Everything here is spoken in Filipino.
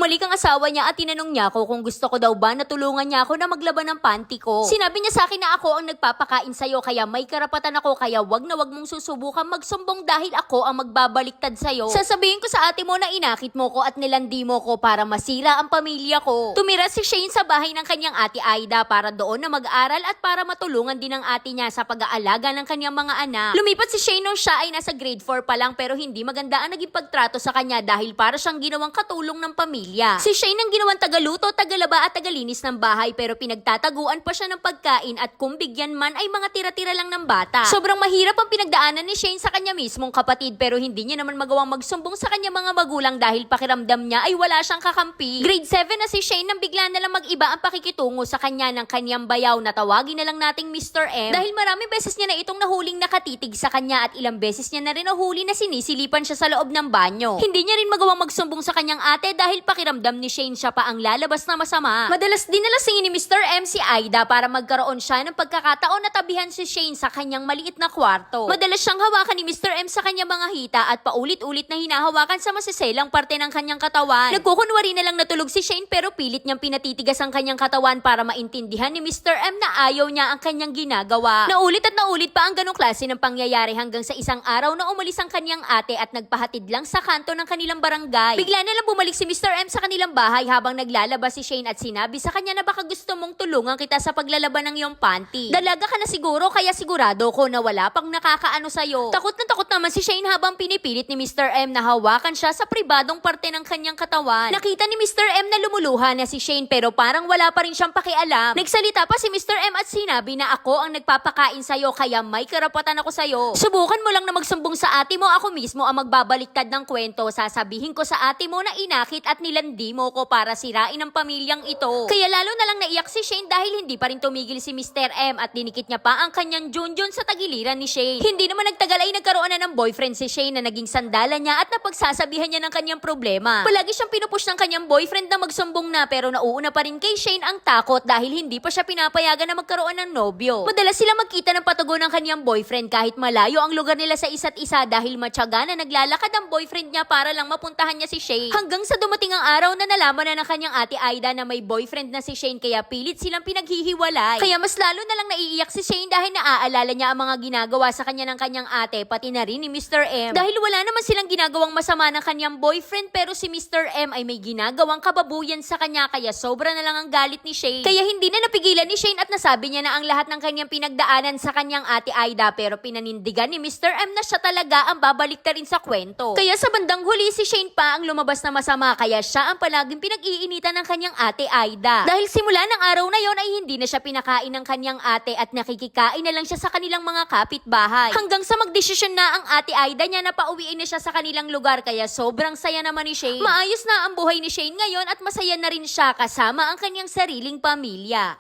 bumalik ang asawa niya at tinanong niya ako kung gusto ko daw ba na tulungan niya ako na maglaban ng panty ko. Sinabi niya sa akin na ako ang nagpapakain sa'yo kaya may karapatan ako kaya wag na wag mong susubukan magsumbong dahil ako ang magbabaliktad sa'yo. Sasabihin ko sa ate mo na inakit mo ko at nilandi mo ko para masira ang pamilya ko. Tumira si Shane sa bahay ng kanyang ate Aida para doon na mag-aral at para matulungan din ang ate niya sa pag-aalaga ng kanyang mga anak. Lumipat si Shane nung siya ay nasa grade 4 pa lang pero hindi maganda ang naging pagtrato sa kanya dahil para siyang ginawang katulong ng pamilya. Si Shane ang ginawang tagaluto, tagalaba at tagalinis ng bahay pero pinagtataguan pa siya ng pagkain at kung bigyan man ay mga tira-tira lang ng bata. Sobrang mahirap ang pinagdaanan ni Shane sa kanya mismong kapatid pero hindi niya naman magawang magsumbong sa kanya mga magulang dahil pakiramdam niya ay wala siyang kakampi. Grade 7 na si Shane nang bigla na lang mag-iba ang pakikitungo sa kanya ng kanyang bayaw na tawagin na lang nating Mr. M dahil maraming beses niya na itong nahuling nakatitig sa kanya at ilang beses niya na rin nahuli na sinisilipan siya sa loob ng banyo. Hindi niya rin magawang magsumbong sa kanyang ate dahil pakiramdam ni Shane siya pa ang lalabas na masama. Madalas din nalasingin ni Mr. M si Aida para magkaroon siya ng pagkakataon na tabihan si Shane sa kanyang maliit na kwarto. Madalas siyang hawakan ni Mr. M sa kanyang mga hita at paulit-ulit na hinahawakan sa masiselang parte ng kanyang katawan. Nagkukunwari na lang natulog si Shane pero pilit niyang pinatitigas ang kanyang katawan para maintindihan ni Mr. M na ayaw niya ang kanyang ginagawa. Naulit at naulit pa ang ganong klase ng pangyayari hanggang sa isang araw na umalis ang kanyang ate at nagpahatid lang sa kanto ng kanilang barangay. Bigla na lang bumalik si Mr. M sa kanilang bahay habang naglalabas si Shane at sinabi sa kanya na baka gusto mong tulungan kita sa paglalaban ng iyong panty. Dalaga ka na siguro kaya sigurado ko na wala pang nakakaano sa'yo. Takot na takot naman si Shane habang pinipilit ni Mr. M na hawakan siya sa pribadong parte ng kanyang katawan. Nakita ni Mr. M na lumuluha na si Shane pero parang wala pa rin siyang pakialam. Nagsalita pa si Mr. M at sinabi na ako ang nagpapakain sa'yo kaya may karapatan ako sa'yo. Subukan mo lang na magsumbong sa ate mo, ako mismo ang magbabaliktad ng kwento. Sasabihin ko sa ate mo na inakit at nilandi mo ko para sirain ang pamilyang ito. Kaya lalo na lang naiyak si Shane dahil hindi pa rin tumigil si Mr. M at dinikit niya pa ang kanyang junjun sa tagiliran ni Shane. Hindi naman nagtagal ay nagkaroon na ng boyfriend si Shane na naging sandalan niya at napagsasabihan niya ng kanyang problema. Palagi siyang pinupush ng kanyang boyfriend na magsumbong na pero nauuna pa rin kay Shane ang takot dahil hindi pa siya pinapayagan na magkaroon ng nobyo. Madalas sila magkita ng patugo ng kanyang boyfriend kahit malayo ang lugar nila sa isa't isa dahil matyaga na naglalakad ang boyfriend niya para lang mapuntahan niya si Shane. Hanggang sa dumating ang araw na nalaman na ng kanyang ate Aida na may boyfriend na si Shane kaya pilit silang pinaghihiwalay. Kaya mas lalo na lang naiiyak si Shane dahil naaalala niya ang mga ginagawa sa kanya ng kanyang ate pati na rin ni Mr. M. Dahil wala naman silang ginagawang masama ng kanyang boyfriend pero si Mr. M ay may ginagawang kababuyan sa kanya kaya sobra na lang ang galit ni Shane. Kaya hindi na napigilan ni Shane at nasabi niya na ang lahat ng kanyang pinagdaanan sa kanyang ate Aida pero pinanindigan ni Mr. M na siya talaga ang babalik rin sa kwento. Kaya sa bandang huli si Shane pa ang lumabas na masama kaya siya ang palaging pinag-iinitan ng kanyang ate Aida. Dahil simula ng araw na yon ay hindi na siya pinakain ng kanyang ate at nakikikain na lang siya sa kanilang mga kapitbahay. Hanggang sa magdesisyon na ang ate Aida niya na pauwiin na siya sa kanilang lugar kaya sobrang saya naman ni Shane. Maayos na ang buhay ni Shane ngayon at masaya na rin siya kasama ang kanyang sariling pamilya.